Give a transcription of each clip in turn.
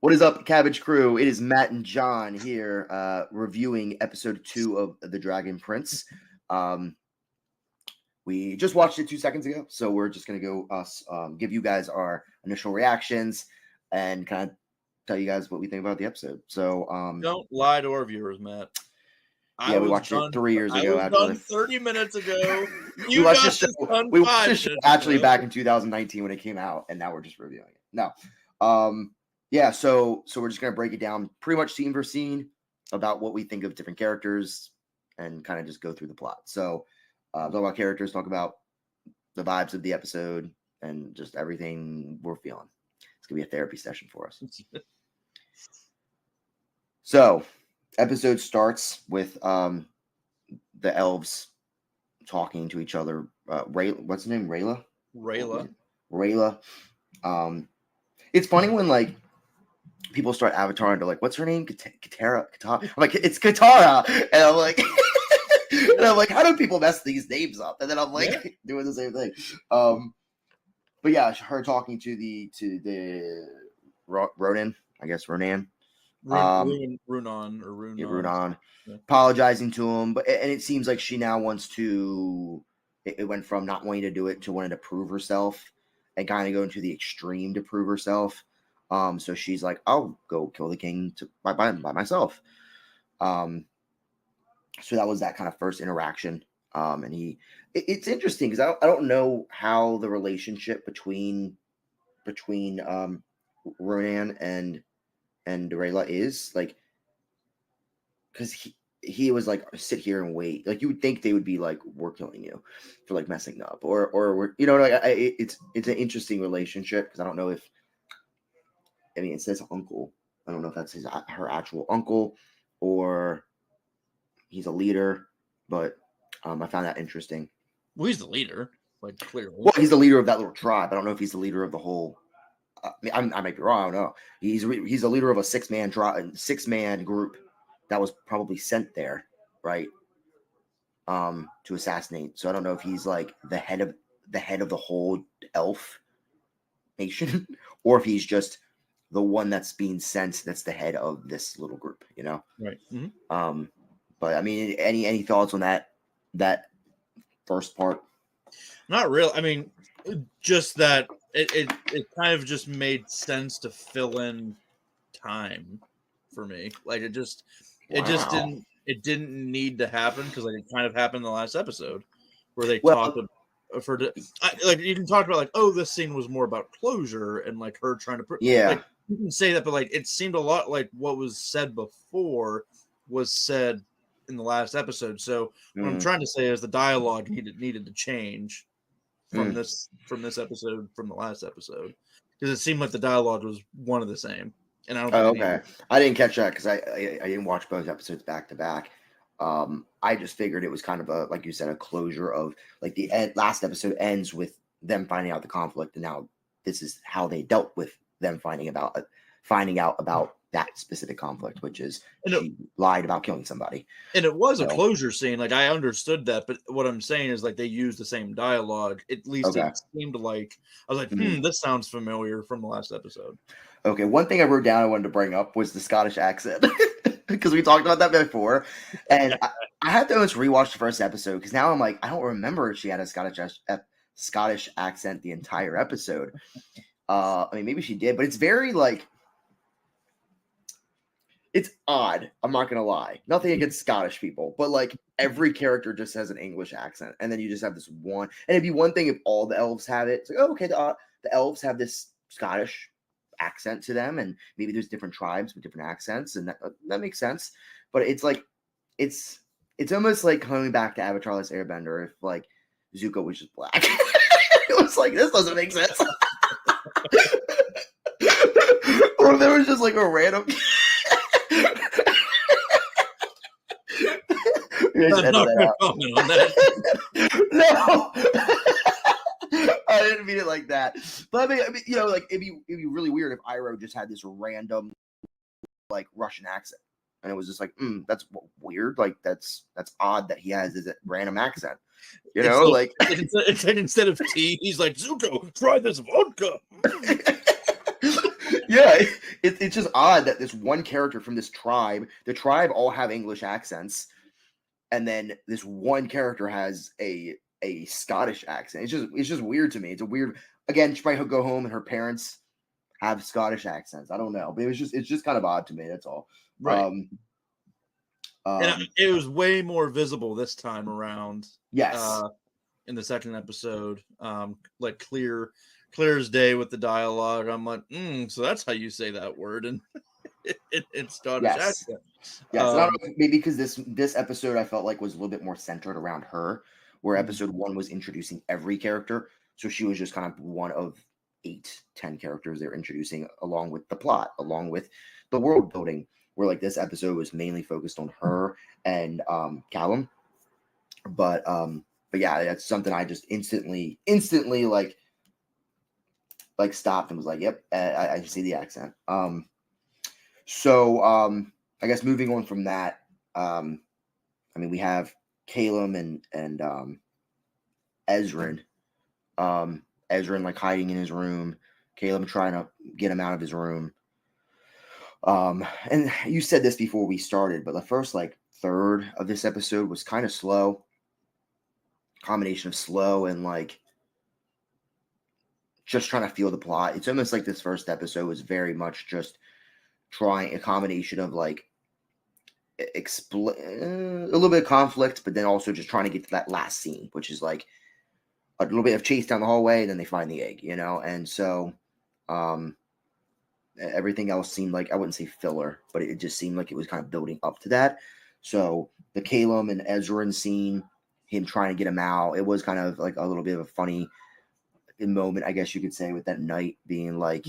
What is up, Cabbage Crew? It is Matt and John here, reviewing episode 2 of The Dragon Prince. We just watched it 2 seconds ago, so we're just gonna give you guys our initial reactions and kind of tell you guys what we think about the episode. So, don't lie to our viewers, Matt. Yeah, we watched it 3 years ago. I was done 30 minutes ago. We watched this show actually back in 2019 when it came out, and now we're just reviewing it. No, yeah, so we're just gonna break it down pretty much scene for scene about what we think of different characters and kind of just go through the plot. So, talk about characters, talk about the vibes of the episode, and just everything we're feeling. It's gonna be a therapy session for us. So, episode starts with the elves talking to each other. What's her name? Rayla. It's funny when like people start avataring to like, what's her name? Katara. I'm like, it's Katara, and I'm like, how do people mess these names up? And then I'm like doing the same thing. But yeah, her talking to the Ronan, I guess Ronan. Runan, apologizing to him, and it seems like she now wants to. It went from not wanting to do it to wanting to prove herself, and kind of going to the extreme to prove herself. So she's like, "I'll go kill the king by myself." So that was that kind of first interaction. And it's interesting because I don't know how the relationship between Ronan and Rayla is like, because he was like, sit here and wait. Like you would think they would be like, we're killing you for like messing up, or we're, like it's an interesting relationship because I don't know if, I mean, it says uncle. I don't know if that's her actual uncle or he's a leader, but I found that interesting. Well, he's the leader, like clearly. Well, he's the leader of that little tribe. I don't know if he's the leader of the whole. I might be wrong. I don't know. He's the leader of a 6-man group that was probably sent there, right? To assassinate. So I don't know if he's like the head of the whole elf nation, or if he's just the one that's being sent. That's the head of this little group, Right. Mm-hmm. But I mean, any thoughts on that first part? Not really. I mean, just that it kind of just made sense to fill in time for me. Like it didn't need to happen because like it kind of happened in the last episode where they talked about, like you can talk about like, oh, this scene was more about closure and like her trying to like, you can say that, but like it seemed a lot like what was said before was said in the last episode. So what I'm trying to say is the dialogue needed to change from this episode from the last episode, because it seemed like the dialogue was one of the same. And I don't think I didn't catch that because I didn't watch both episodes back to back. I just figured it was kind of a, like you said, a closure of like the last episode ends with them finding out the conflict, and now this is how they dealt with them finding out about that specific conflict, which is she lied about killing somebody. And it was a closure scene. Like I understood that, but what I'm saying is like they used the same dialogue. At least it seemed like I was like, this sounds familiar from the last episode. Okay, one thing I wrote down I wanted to bring up was the Scottish accent because we talked about that before, and I had to almost rewatch the first episode because now I'm like, I don't remember if she had a Scottish accent the entire episode. I mean, maybe she did, but it's very like, it's odd. I'm not gonna lie. Nothing against Scottish people, but like every character just has an English accent, and then you just have this one. And it'd be one thing if all the elves have it. It's like, oh, okay, the elves have this Scottish accent to them, and maybe there's different tribes with different accents, and that makes sense. But it's like it's almost like coming back to Avatar: The Last Airbender if like Zuko was just black. It was like, this doesn't make sense. Or if there was just like a random. I'm not going to comment on that. No, I didn't mean it like that. But I mean, like it'd be really weird if Iroh just had this random like Russian accent, and it was just like, that's weird. Like that's odd that he has this random accent. It's like instead of tea, he's like, Zuko, try this vodka. Yeah, it's just odd that this one character from this tribe, the tribe all have English accents, and then this one character has a Scottish accent. It's just weird to me. It's a weird. Again, she might go home and her parents have Scottish accents. I don't know, but it's just kind of odd to me. That's all. Right. And Um, it was way more visible this time around. yes. In the second episode, like clear as day with the dialogue. I'm like, so that's how you say that word, and it's Scottish Yes. accent. Yes, and I don't know, maybe because this episode I felt like was a little bit more centered around her, where episode 1 was introducing every character, so she was just kind of one of 8-10 characters they're introducing, along with the plot, along with the world building. Where like this episode was mainly focused on her and Callum, but yeah, that's something I just instantly like stopped and was like, yep, I see the accent. So I guess moving on from that, I mean, we have Caleb and Ezrin. Ezrin like hiding in his room, Caleb trying to get him out of his room. And you said this before we started, but the first like third of this episode was kind of slow. Combination of slow and like just trying to feel the plot. It's almost like this first episode was very much just trying a combination of like a little bit of conflict, but then also just trying to get to that last scene, which is like a little bit of chase down the hallway, and then they find the egg, and so everything else seemed like, I wouldn't say filler, but it just seemed like it was kind of building up to that. So the Caleb and Ezrin scene, him trying to get him out, it was kind of like a little bit of a funny moment, I guess you could say, with that knight being like,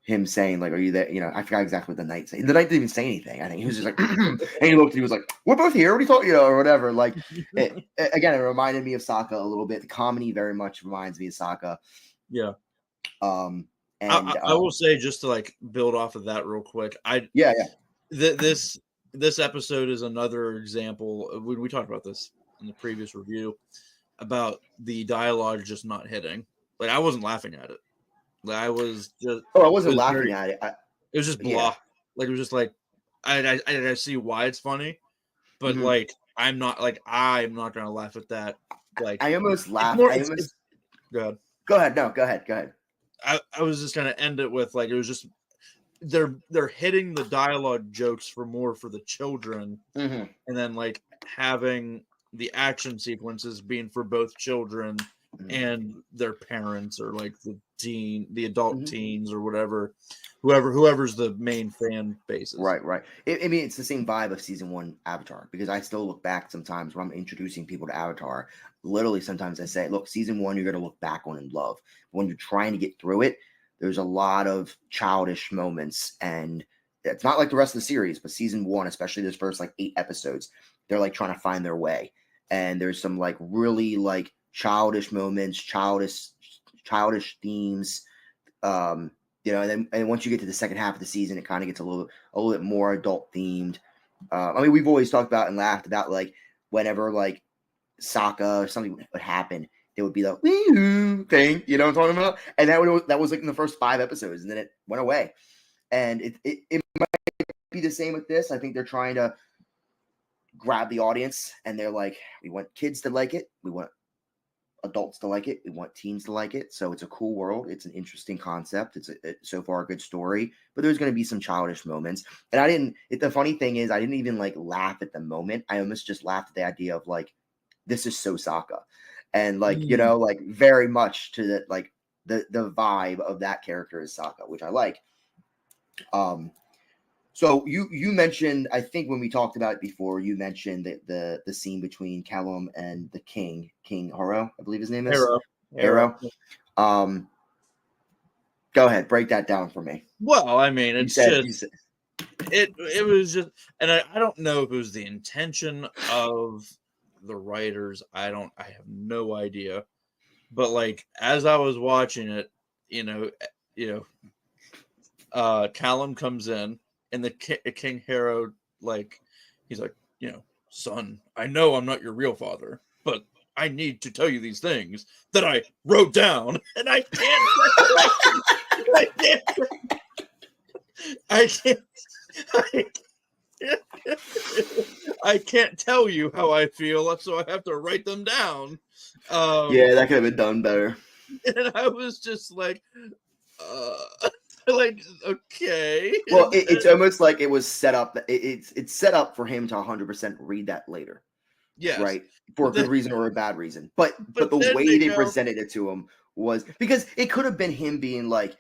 him saying like, "Are you there?" I forgot exactly what the knight said. The knight didn't even say anything. I think he was just like, and he looked and he was like, "We're both here. What are you talking?" Or whatever. Like, again, it reminded me of Sokka a little bit. The comedy very much reminds me of Sokka. Yeah. And I will say, just to like build off of that real quick, yeah. This episode is another example. When we talked about this in the previous review about the dialogue just not hitting. Like, I wasn't laughing at it. Like, I was just. I wasn't laughing at it. It was just blah. Yeah. Like, it was just like, I see why it's funny, but like, I'm not gonna laugh at that. Like, I almost laughed. Go ahead. No, go ahead. I was just gonna end it with like, it was just they're hitting the dialogue jokes for the children, and then like having the action sequences being for both children and their parents, or like the adult teens, or whoever's the main fan bases. Right. I mean, it's the same vibe of season 1 Avatar, because I still look back sometimes when I'm introducing people to Avatar. Literally, sometimes I say, look, season 1, you're going to look back on and love. When you're trying to get through it, there's a lot of childish moments, and it's not like the rest of the series, but season 1, especially this first like 8 episodes, they're like trying to find their way. And there's some like really like childish moments, childish themes, and then once you get to the second half of the season, it kind of gets a little bit more adult themed. I mean, we've always talked about and laughed about like whenever like Sokka or something would happen, there would be the wee thing, you know what I'm talking about? And that was like in the first 5 episodes, and then it went away. And it might be the same with this. I think they're trying to grab the audience, and they're like, we want kids to like it, we want adults to like it, we want teens to like it. So it's a cool world, it's an interesting concept, it's so far a good story, but there's going to be some childish moments. And the funny thing is, I didn't even like laugh at the moment. I almost just laughed at the idea of like, this is so Sokka, and like like very much to the like the vibe of that character is Sokka, which I like. So you mentioned, I think when we talked about it before, you mentioned that the scene between Callum and the King Haro, I believe his name is Haro. Go ahead, break that down for me. Well, I mean, it was just, and I don't know if it was the intention of the writers. I have no idea. But like, as I was watching it, Callum comes in, and the King Haro, like, he's like, son, I know I'm not your real father, but I need to tell you these things that I wrote down, and I can't. I can't. I can't. I can't. I can't tell you how I feel, so I have to write them down. Yeah, that could have been done better. And I was just like, like, okay. Well, it's almost like it was set up. It's set up for him to 100% read that later, Yes, right? For a good reason or a bad reason. But the then way they go, presented it to him was because it could have been him being like,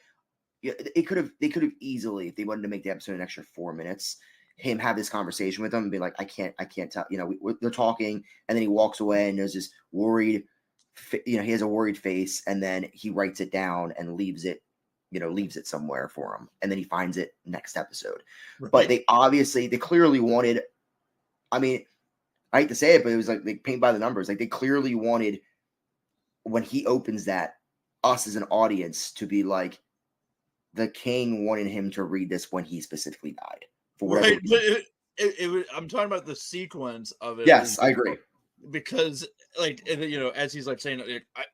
yeah, they could have easily, if they wanted to make the episode an extra 4 minutes, him have this conversation with them and be like, I can't tell, they're talking, and then he walks away and there's this worried, he has a worried face, and then he writes it down and leaves it somewhere for him, and then he finds it next episode. right. But they clearly wanted, I mean, I hate to say it, but it was like they paint by the numbers. Like they clearly wanted, when he opens that, us as an audience to be like, the king wanted him to read this when he specifically died. For whatever right, but I'm talking about the sequence of it. Yes, I agree. Because, like, as he's like saying,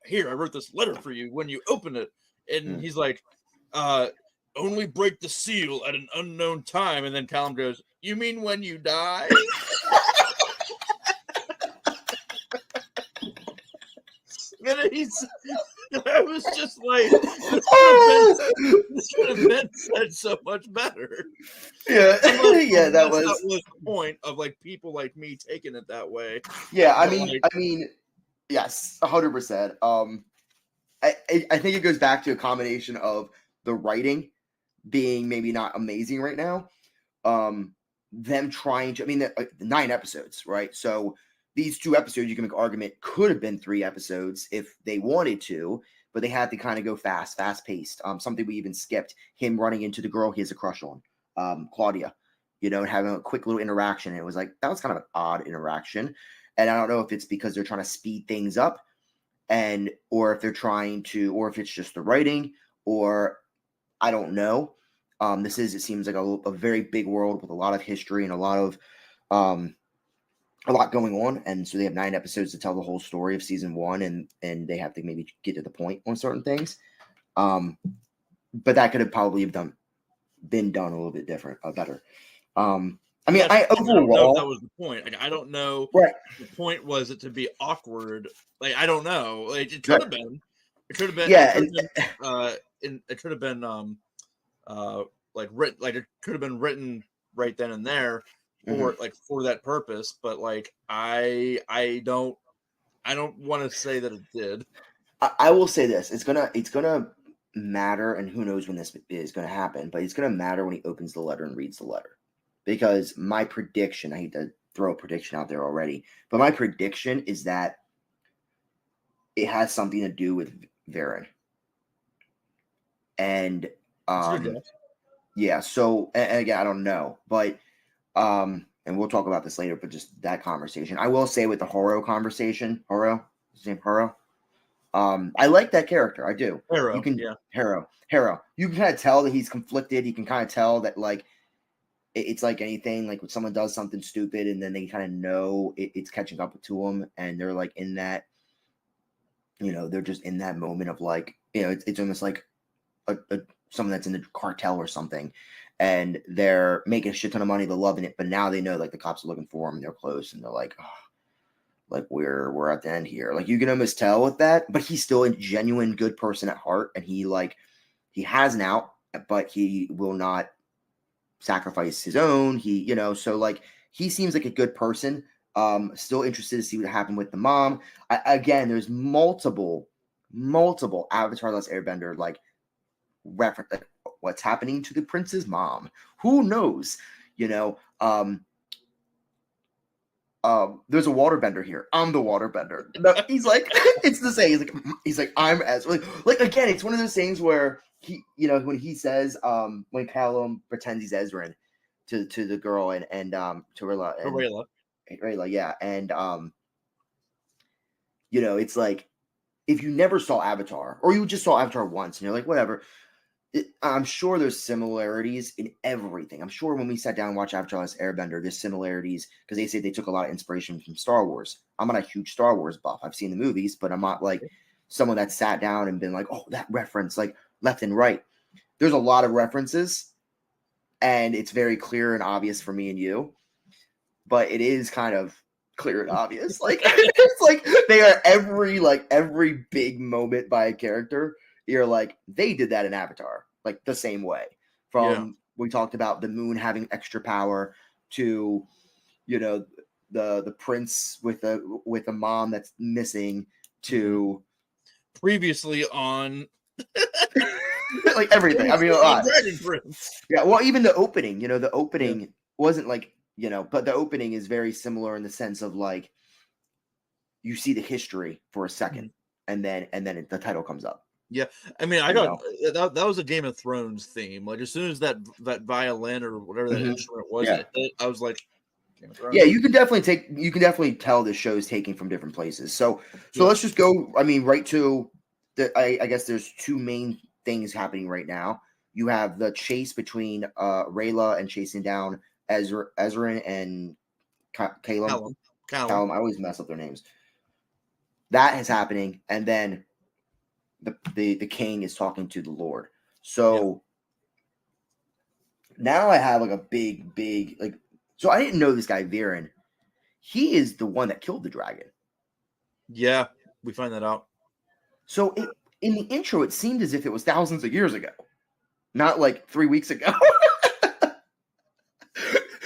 here, I wrote this letter for you when you open it, and he's like, only break the seal at an unknown time, and then Callum goes, you mean when you die? And I was just like, this could have been said so much better. Yeah, yeah, that was the point of like people like me taking it that way. Yeah, I mean, yes, 100%. I think it goes back to a combination of the writing being maybe not amazing right now. Them trying to, 9 episodes, right? So these 2 episodes, you can make an argument, could have been 3 episodes if they wanted to, but they had to kind of go fast paced. Something we even skipped, him running into the girl he has a crush on, Claudia, and having a quick little interaction. And it was like, that was kind of an odd interaction. And I don't know if it's because they're trying to speed things up, or if they're trying to, or if it's just the writing, or I don't know. It seems like a very big world with a lot of history and a lot going on, and so they have 9 episodes to tell the whole story of season 1, and they have to maybe get to the point on certain things. But that could have probably been done a little bit different, better. I don't know if that was the point. Like, I don't know. Right. The point was it to be awkward. Like, I don't know. Like, it could have been. It could have been. Yeah. It could have been. Like written. Like, it could have been written right then and there for that purpose. But like, I don't want to say that it did. I will say this: it's gonna matter, and who knows when this is going to happen, but it's going to matter when he opens the letter and reads the letter. Because my prediction, I hate to throw a prediction out there already, but my prediction is that it has something to do with Varen. And yeah, so and again, I don't know, but and we'll talk about this later, but just that conversation. I will say with the Horo conversation, his name Horo. I like that character. I do. Haro. You can kind of tell that he's conflicted. You can kind of tell that like it's like anything, like when someone does something stupid and then they kind of know it's catching up to them, and they're like in that, they're just in that moment of like, it's almost like someone that's in the cartel or something, and they're making a shit ton of money, they're loving it, but now they know like the cops are looking for them and they're close, and they're like, oh, like we're at the end here. Like you can almost tell with that, but he's still a genuine good person at heart, and he has an out, but he will not sacrifice his own. So like he seems like a good person. Still interested to see what happened with the mom. Again, there's multiple Avatar: The Last Airbender like reference, like, what's happening to the prince's mom. Who knows? There's a waterbender here. I'm the waterbender. No, he's like, it's the same. He's like, I'm as like again. It's one of those things where he, when he says, when Callum pretends he's Ezran to the girl and to Rayla, yeah, and it's like if you never saw Avatar or you just saw Avatar once and you're like whatever, I'm sure there's similarities in everything. I'm sure when we sat down and watched Avatar: Last Airbender, there's similarities because they say they took a lot of inspiration from Star Wars. I'm not a huge Star Wars buff. I've seen the movies, but I'm not like someone that sat down and been like, oh, that reference, like left and right. There's a lot of references, and it's very clear and obvious for me and you. But it is kind of clear and obvious. Like it's like they are every big moment by a character. You're like, they did that in Avatar, like the same way. From we talked about the moon having extra power to, the prince with a mom that's missing to previously on like everything. I mean, a lot. Dragon Prince. Yeah, well, even the opening, the opening wasn't like, but the opening is very similar in the sense of like you see the history for a second and then the title comes up. Yeah, I mean, I got that was a Game of Thrones theme. Like as soon as that violin or whatever that instrument was, I was like, Game of Thrones. Yeah, you can definitely tell the show's taking from different places. So let's just go. I mean, right to I guess there's two main things happening right now. You have the chase between Rayla and chasing down Ezrin and Callum. I always mess up their names. That is happening, and then the king is talking to the Lord. So now I have like a big like. So I didn't know this guy Viren. He is the one that killed the dragon. Yeah, we find that out. So in the intro, it seemed as if it was thousands of years ago, not like 3 weeks ago.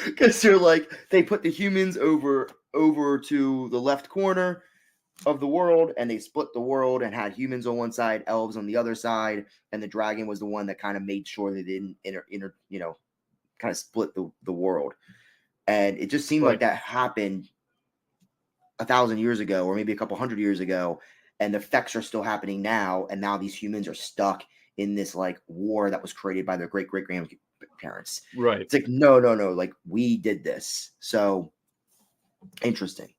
Because they're like they put the humans over to the left corner of the world, and they split the world and had humans on one side, elves on the other side, and the dragon was the one that kind of made sure they didn't kind of split the world. And it just seemed like that happened 1,000 years ago, or maybe a couple hundred years ago, and the effects are still happening now. And now these humans are stuck in this like war that was created by their great grandparents. Right. It's like no, like we did this. So interesting.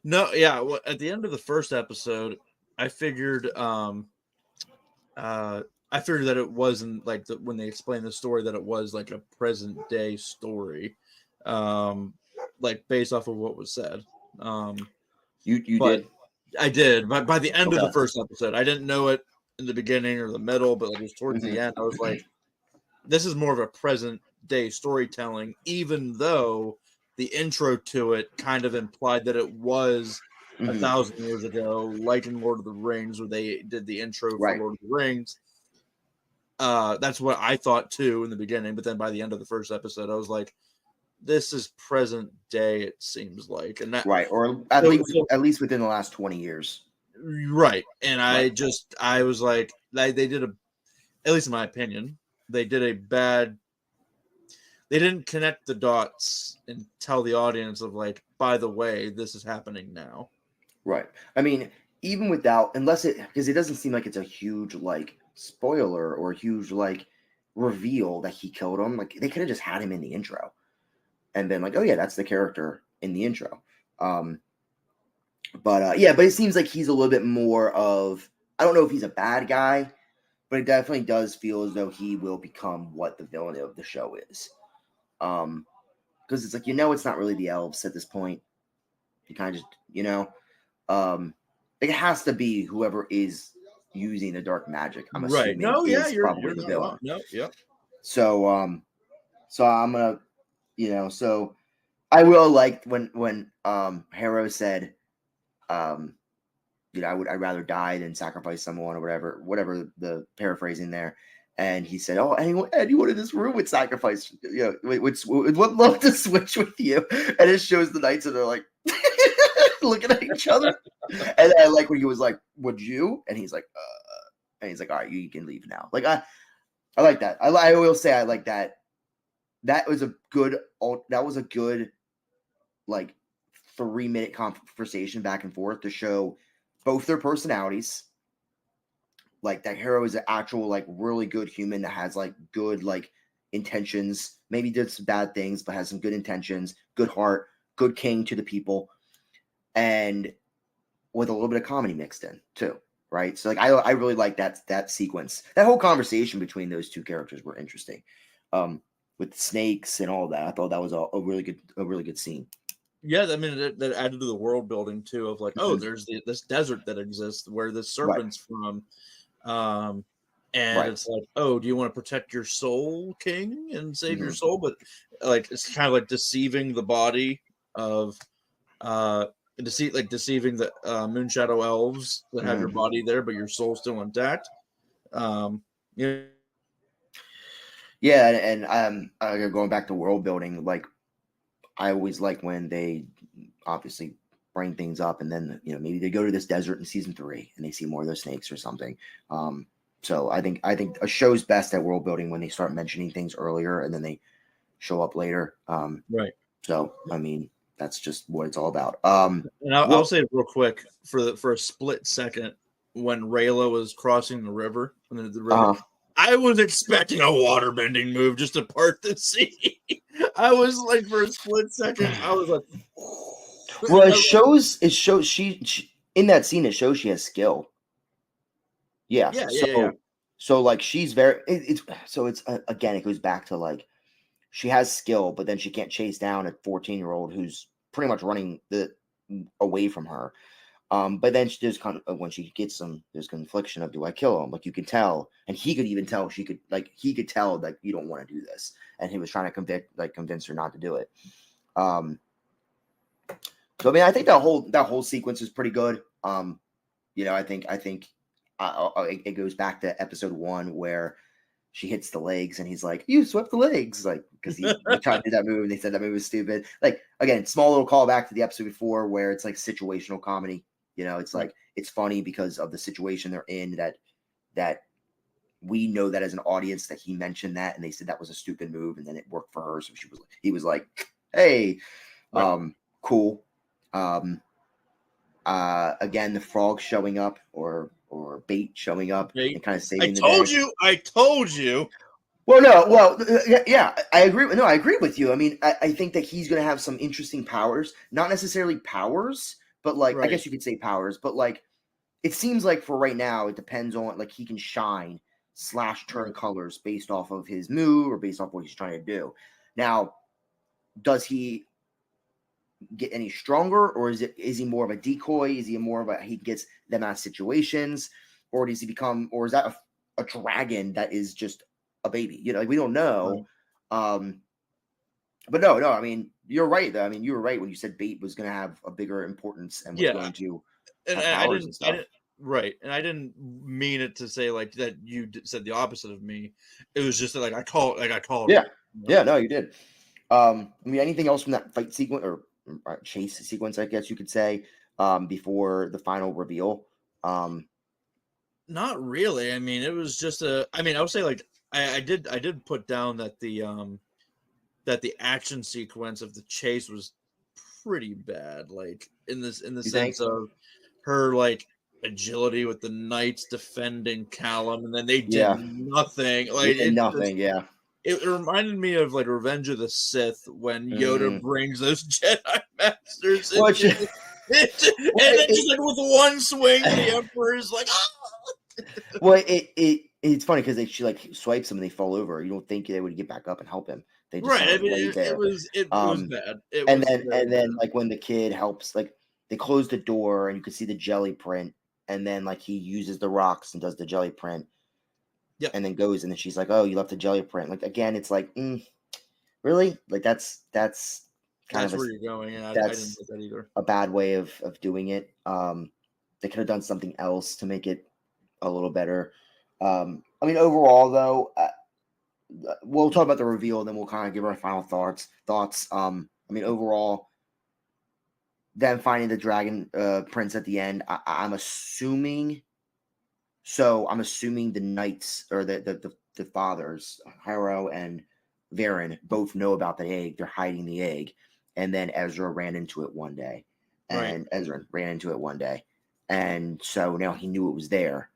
No, yeah. Well, at the end of the first episode, I figured that it wasn't like when they explained the story that it was like a present day story, like based off of what was said. You did? I did. But by the end of the first episode, I didn't know it in the beginning or the middle, but like it was towards the end. I was like, this is more of a present day storytelling, even though the intro to it kind of implied that it was 1,000 years ago, like in Lord of the Rings, where they did the intro for Lord of the Rings. That's what I thought too in the beginning, but then by the end of the first episode, I was like, this is present day, it seems like. And that or at least within the last 20 years. Right. And I was like, they did at least in my opinion, they didn't connect the dots and tell the audience of like, by the way, this is happening now. Right. I mean, even without, because it doesn't seem like it's a huge like spoiler or a huge like reveal that he killed him. Like they could have just had him in the intro and been like, oh yeah, that's the character in the intro. But it seems like he's a little bit more of, I don't know if he's a bad guy, but it definitely does feel as though he will become what the villain of the show is. Because it's like, it's not really the elves at this point. You kind of just, it has to be whoever is using the dark magic. I'm assuming probably the villain. No, yeah. So I'm gonna, so I will like when Harrow said, I'd rather die than sacrifice someone or whatever the paraphrasing there. And he said, "Oh, anyone in this room would sacrifice, would love to switch with you." And it shows the knights, and they're like looking at each other. And I like when he was like, "Would you?" And he's like, and he's like, "All right, you can leave now." Like I like that. I will say I like that. That was a good like 3-minute conversation back and forth to show both their personalities. Like that Harrow is an actual like really good human that has like good like intentions, maybe did some bad things, but has some good intentions, good heart, good king to the people, and with a little bit of comedy mixed in too. right? So like I really like that sequence. That whole conversation between those two characters were interesting. With snakes and all that. I thought that was a really good scene. Yeah, I mean that added to the world building too of like, oh, Mhm. there's this desert that exists where the Right. serpent's from. And Right. it's like, oh, do you want to protect your soul, king, and save your Mhm. soul? But like it's kind of like deceiving the body of deceiving the Moonshadow elves that have your Mhm. body there, but your soul's still intact. Yeah, Yeah, and going back to world building, like I always like when they obviously bring things up, and then maybe they go to this desert in season 3 and they see more of those snakes or something. So I think a show's best at world building when they start mentioning things earlier and then they show up later. right. So I mean that's just what it's all about. And I'll What? say it real quick for a split second when Rayla was crossing the river, the river, Uh, I was expecting a waterbending move just to part the sea. I was like, for a split second, I was like, well, it shows she in that scene. It shows she has skill. Yeah. yeah. So like she's very. It's again. It goes back to like she has skill, but then she can't chase down a 14-year-old who's pretty much running away from her. But then there's kind of when she gets there's confliction of do I kill him? Like you can tell, and he could even tell he could tell that you don't want to do this, and he was trying to convince her not to do it. So I mean, I think that whole sequence is pretty good. I think it goes back to episode 1 where she hits the legs and he's like, "You swept the legs," like because he tried to do that move and they said that move was stupid. Like again, small little callback to the episode before where it's like situational comedy. It's like it's funny because of the situation they're in that we know that as an audience that he mentioned that and they said that was a stupid move and then it worked for her. So he was like, "Hey, Right. cool." Um, again, the frog showing up or bait showing up and kind of saving the day. I told you. Well, no, well, yeah, I agree. No, I agree with you. I mean, I think that he's going to have some interesting powers, not necessarily powers, but like I Right. guess you could say powers, but like it seems like for right now, it depends on like he can shine / turn Right. colors based off of his move or based off what he's trying to do. Now, does he get any stronger, or is he more of a decoy? Is he more of a he gets them out of situations, or does he become, or is that a dragon that is just a baby? Like we don't know. Right. Um, but no, I mean you're right. Though. I mean you were right when you said bait was going to have a bigger importance and was Yeah. going to And have I powers didn't, and stuff. right. And I didn't mean it to say like that. Said the opposite of me. It was just that, like I called Yeah, it. yeah, no, you did. I mean anything else from that fight sequence or chase sequence? I guess you could say before the final reveal. Um, Not really. I mean, it was just a. I mean, I would say like I did put down that the action sequence of the chase was pretty bad. Like in the you think? sense of her like agility with the knights defending Callum, and then they did Yeah. nothing. They Like did nothing, yeah. it reminded me of like Revenge of the Sith when Yoda Mm. brings those Jedi Masters Well, into, well, and then just like with one swing, the Emperor is like, ah! well, it's funny because she like swipes them and they fall over. You don't think they would get back up and help him. They just Right. kind I of mean, laid there. it was bad. It And was then very bad. like when the kid helps, like they close the door and you can see the jelly print, and then like he uses the rocks and does the jelly print, Yep. and then goes and then she's like, "Oh, you left the jelly print." Like again, it's like, really? Like that's kind That's of where you're going, and I didn't that's like that either. a bad way of doing it. They could have done something else to make it a little better. I mean, overall, though, we'll talk about the reveal, and then we'll kind of give our final thoughts. I mean, overall, them finding the dragon prince at the end. I'm assuming. So I'm assuming the knights or the fathers, Hyro and Varen, both know about the egg. They're hiding the egg, and then Ezra ran into it one day, Right. and so now he knew it was there,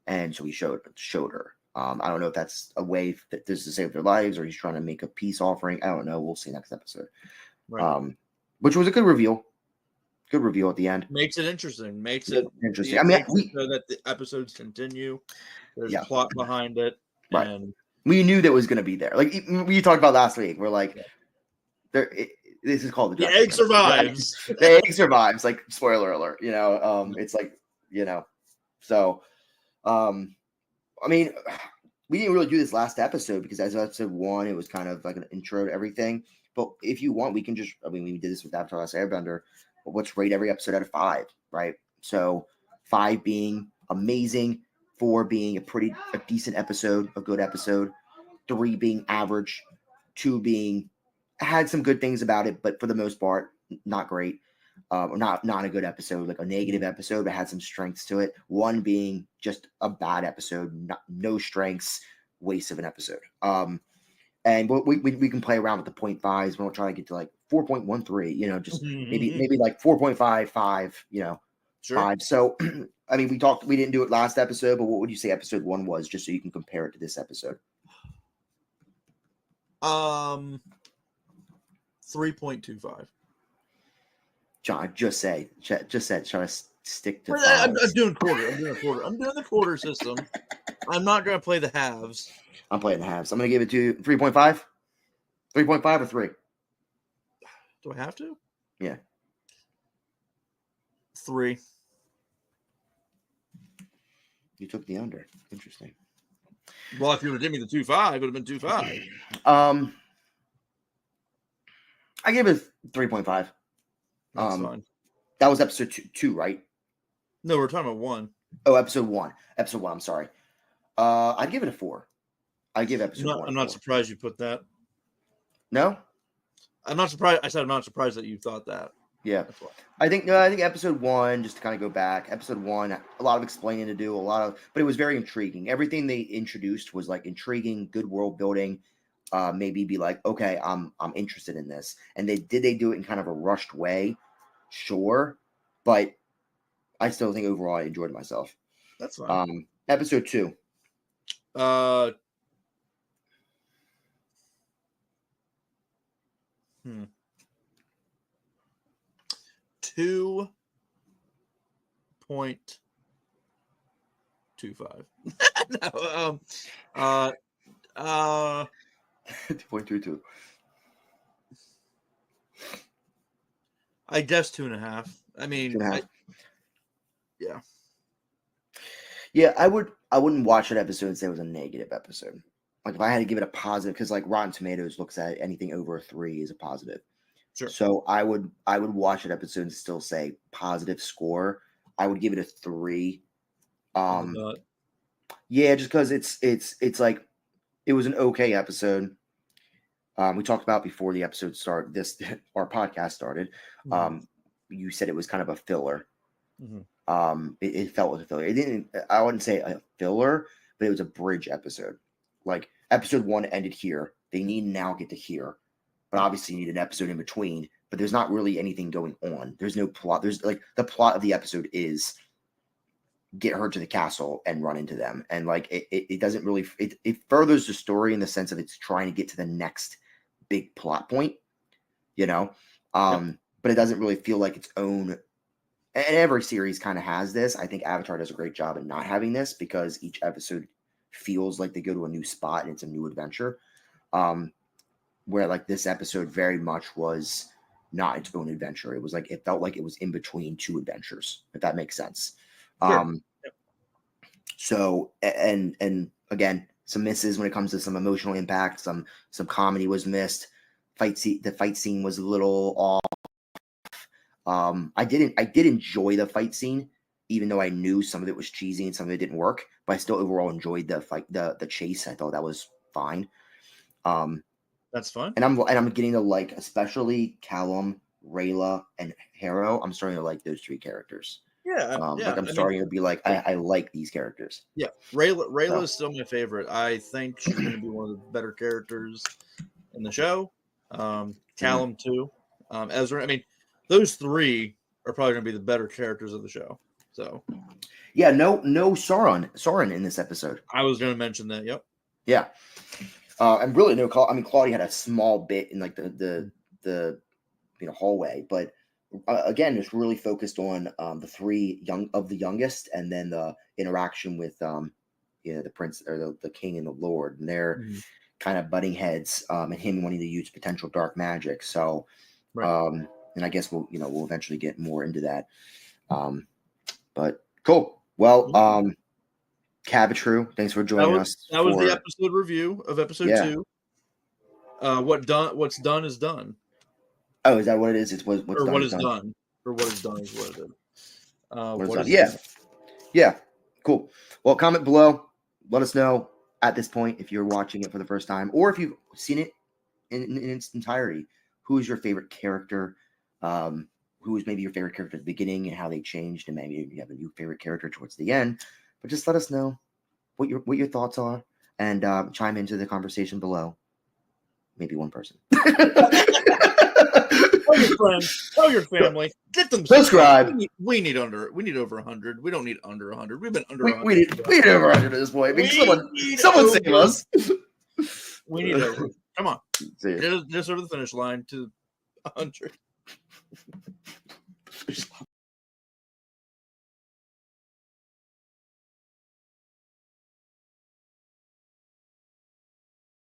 and so he showed her. I don't know if that's a way that this is to save their lives or he's trying to make a peace offering. I don't know. We'll see next episode. Right. Which was a good reveal. Good reveal at the end. Makes it interesting. Makes Good, it interesting. it I mean, makes it so that the episodes continue. There's yeah, plot behind it, right. and We knew that was going to be there. Like we talked about last week. We're like, there. This is called the the Dracula egg Episode. survives. The egg survives. Like spoiler alert. It's like So, I mean, we didn't really do this last episode because as episode 1, it was kind of like an intro to everything. But if you want, we can just. I mean, we did this with Avatar: Last Airbender. But let's rate every episode out of 5, right? So 5 being amazing, 4 being a decent episode, a good episode, 3 being average, 2 being had some good things about it, but for the most part, not great. Or not a good episode, like a negative episode, but had some strengths to it. 1 being just a bad episode, no strengths, waste of an episode. And we can play around with the 0.5s. We don't try to get to like 4.13, just maybe like 4.55, Sure. 5. So, I mean, we didn't do it last episode, but what would you say episode 1 was, just so you can compare it to this episode? 3.25. John, I just said, try to stick to I'm 5s. doing quarter. I'm doing the quarter system. I'm not going to play the halves. I'm playing the halves. I'm going to give it to 3.5. 3.5 or 3? Do I have to? Yeah. 3. You took the under. Interesting. Well, if you would have given me the 2.5, it would have been 2.5. I gave it 3.5. That's fine. That was episode 2, right? No, we're talking about 1. Oh, episode 1. Episode 1, I'm sorry. I'd give it a 4. I'd give episode 1. I'm not surprised you put that. No? I'm not surprised. I said I'm not surprised that you thought that. Yeah. I think episode 1, just to kind of go back, episode 1, a lot of explaining to do, but it was very intriguing. Everything they introduced was like intriguing, good world building. Maybe be like, okay, I'm interested in this. And they do it in kind of a rushed way? Sure. But I still think overall I enjoyed myself. That's fine. Episode 2. 2.25. No, 2.22. I guess 2.5. I mean, 2.5. Yeah. Yeah, I wouldn't watch that episode and say it was a negative episode. Like if I had to give it a positive, because like Rotten Tomatoes looks at anything over a 3 is a positive. Sure. So I would watch that episode and still say positive score. I would give it a 3. Yeah, just because it's like it was an okay episode. We talked about before the episode started. Our podcast started. Mm-hmm. You said it was kind of a filler. Mm-hmm. It felt like a filler. It didn't. I wouldn't say a filler, but it was a bridge episode. Like episode 1 ended here. They need to now get to here, but obviously you need an episode in between. But there's not really anything going on. There's no plot. There's like the plot of the episode is get her to the castle and run into them, and like it doesn't really. It furthers the story in the sense of it's trying to get to the next big plot point, But it doesn't really feel like its own. And every series kind of has this. I think Avatar does a great job at not having this because each episode feels like they go to a new spot and it's a new adventure. Where like this episode very much was not its own adventure. It was like it felt like it was in between 2 adventures, if that makes sense. Sure. So and again, some misses when it comes to some emotional impact. Some comedy was missed. The fight scene was a little off. I did enjoy the fight scene, even though I knew some of it was cheesy and some of it didn't work. But I still overall enjoyed the fight, the chase. I thought that was fine. That's fine. And I'm getting to like, especially Callum, Rayla, and Harrow. I'm starting to like those 3 characters. Yeah, Like I'm starting to be like, I like these characters. Yeah, Rayla is still my favorite. I think she's going to be one of the better characters in the show. Callum too. Ezra. I mean, those 3 are probably going to be the better characters of the show. So, yeah, no Sauron in this episode. I was going to mention that. Yep. Yeah, and really I mean, Claudia had a small bit in like the hallway, but again, it's really focused on the three youngest, and then the interaction with the prince or the king and the lord, and they're kind of butting heads, and him wanting to use potential dark magic. So, Right. and I guess we'll eventually get more into that. But cool. Well, Cabotru, thanks for joining us. That was the episode review of episode 2. What's done is done. Oh, is that what it is? It's what's or done what is is done. done. Or what is done is what it is. What is done? Yeah. Cool. Well, comment below. Let us know at this point if you're watching it for the first time, or if you've seen it in its entirety. Who is your favorite character? Who is maybe your favorite character at the beginning and how they changed, and maybe you have a new favorite character towards the end. But just let us know what your thoughts are, and chime into the conversation below. Maybe one person. Tell your friends, tell your family, get them subscribe. We need over 100. We don't need under 100. We've been under 100. We need over 100 at this point. I mean, someone save us. We need over. Come on, just over the finish line to 100.